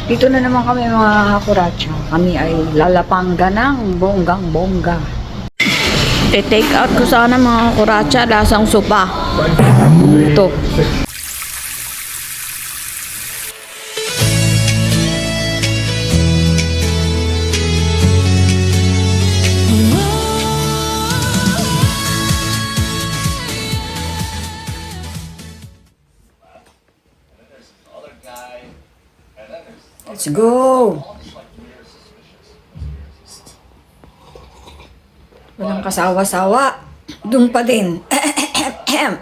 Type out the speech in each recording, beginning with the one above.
Dito na naman kami mga kuratsa. Kami ay lalapangga ng bonggang-bongga. Take out ko sana mga kuratsa, lasang sopa. Ito. Let's go! Walang kasawa-sawa. Doon pa din. Ayan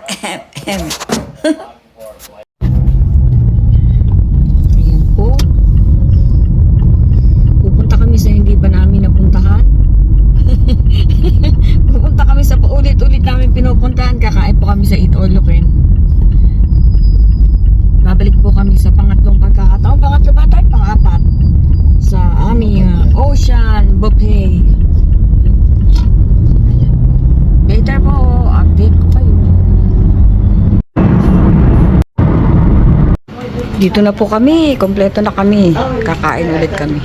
po. Pupunta kami sa hindi pa namin napuntahan. Pupunta kami sa paulit-ulit namin pinupuntahan. Kakain po kami sa Eat or Lookin. Babalik po kami sa pangatlong pagkakataon. Pangatlo ba tayo? Pang-apat. Sa aming Ocean Buffet. Later po, update ko kayo. Dito na po kami. Kompleto na kami. Kakain ulit kami.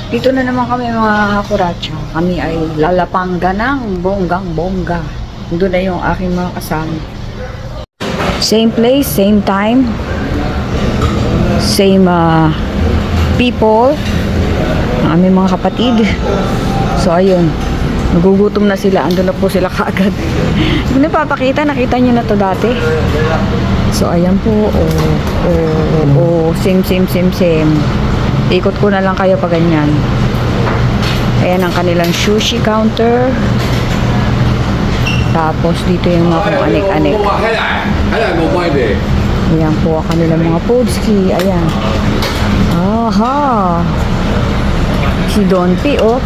Dito na naman kami mga kuratsa. Kami ay lalapangga ng bonggang-bongga. Doon na yung aking mga kasama. Same place, same time. Same people. Ang aming mga kapatid. So ayun. Nagugutom na sila. Andun na po sila kaagad. Hindi na papakita. Nakita nyo na to dati. So ayan po. Same. Ikot ko na lang kayo pa ganyan. Ayan ang kanilang sushi counter. Tapos dito yung mga kung anik-anik. Ayan po ang kanilang mga foodski. Ayan. Aha. Si Don P, oh.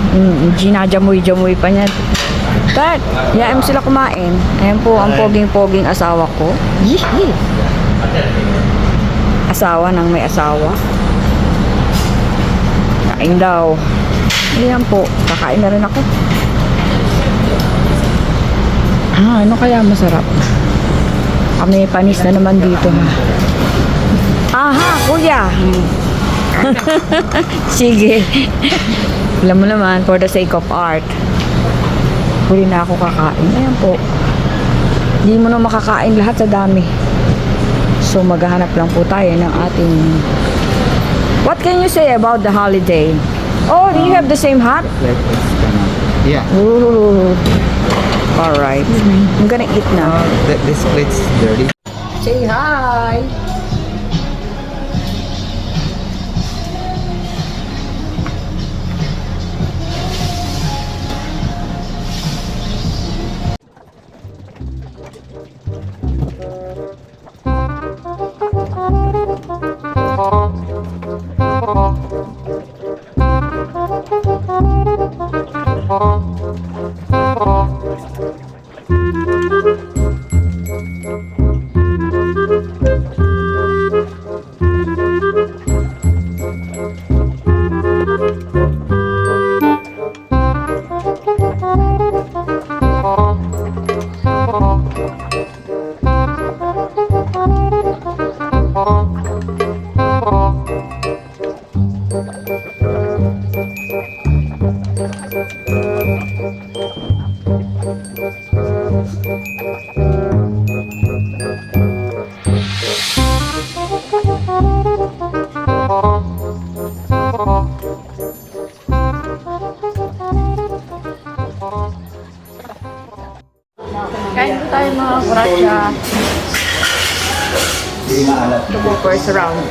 Ginajamoy-jamoy pa niya. But, hayaan mo sila kumain. Ayan po ang poging-poging asawa ko. Yee! Asawa ng may asawa. Kain daw. Ayan po. Kakain na rin ako. Ano kaya masarap? Kami panis na naman dito, ha. Aha, kuya. Sige. Alam mo naman, for the sake of art. Huli na ako kakain. Ayan po. Hindi mo na makakain lahat sa dami. So, maghahanap lang po tayo ng ating... What can you say about the holiday? Oh, do you have the same hat? Yeah. Ooh. Alright. I'm gonna eat now. This plate's dirty. Say hi! Kain po tayo mga kuratsa. Ito po first round.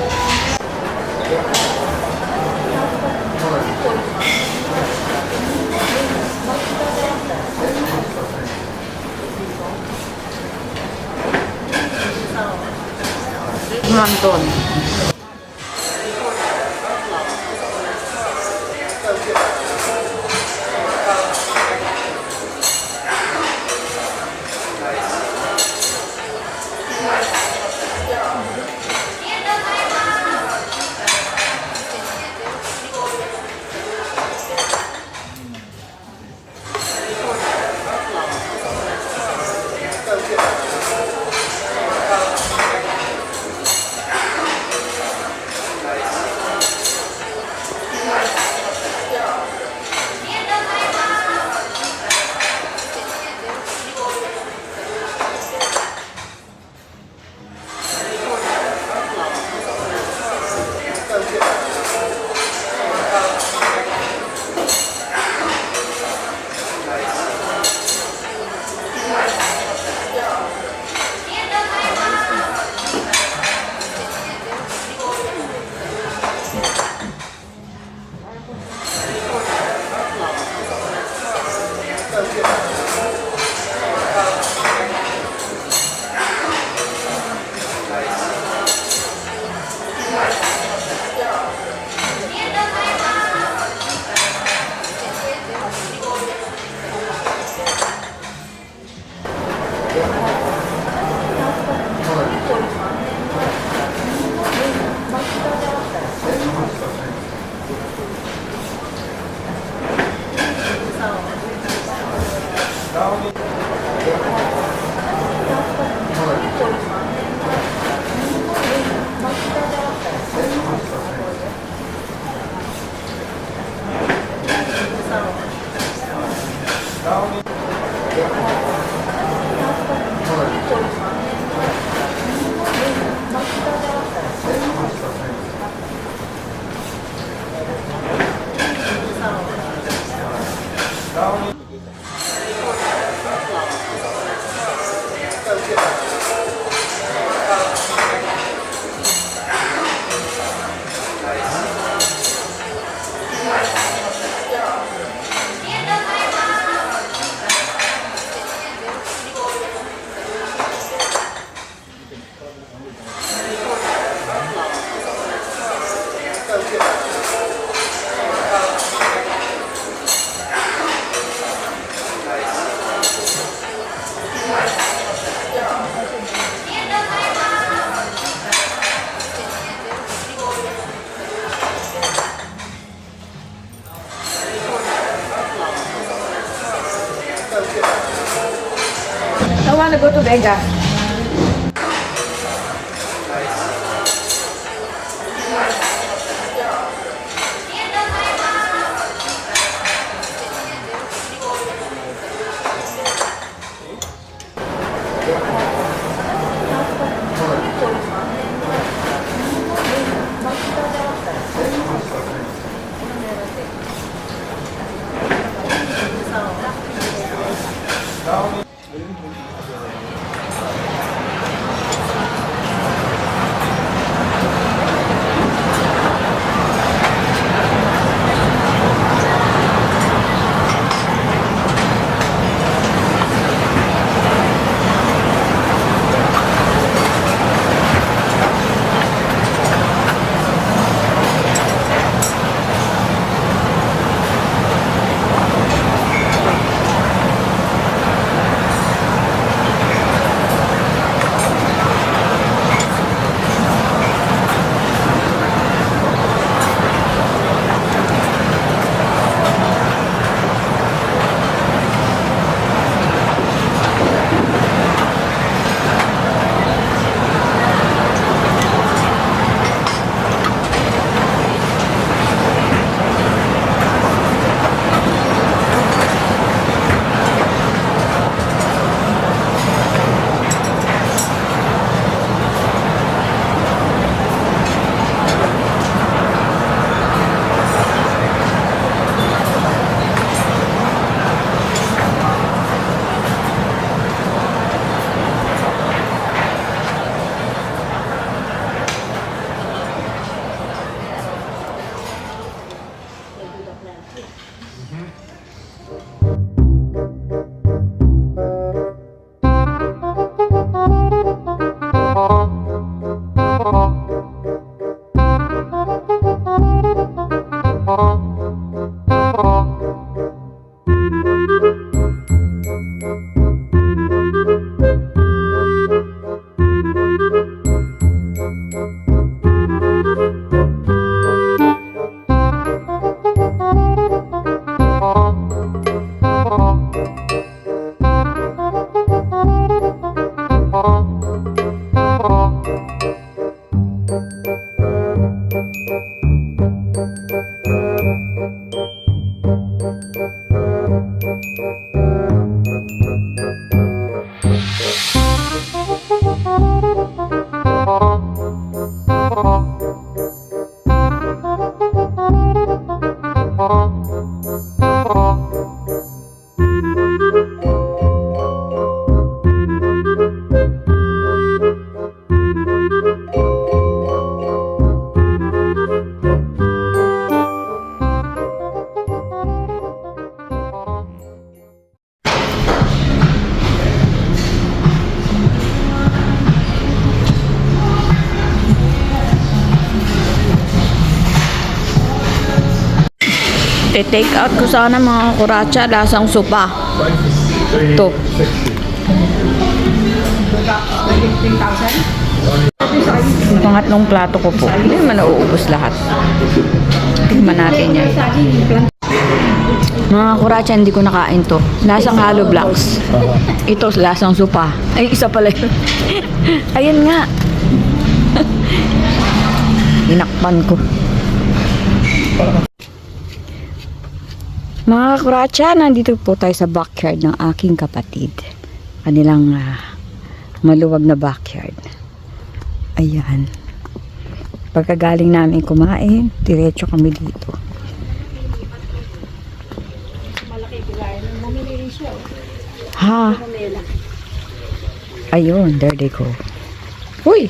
Manton. to, Vega. Take out ko sana mga kuratsa, lasang sopa. Ito. Yung pangatlong plato ko po. Hindi naman nauubos lahat. Tignan natin yan. Mga kuratsa, hindi ko nakain to. Lasang hollow blocks. Ito, lasang sopa. Ay, isa pala yun. Ayan nga. Inakpan ko. Mga kuratsa, nandito po tayo sa backyard ng aking kapatid. Kanilang maluwag na backyard. Ayan. Pagkagaling namin kumain, diretso kami dito. Ha? Ayun, there they go. Uy!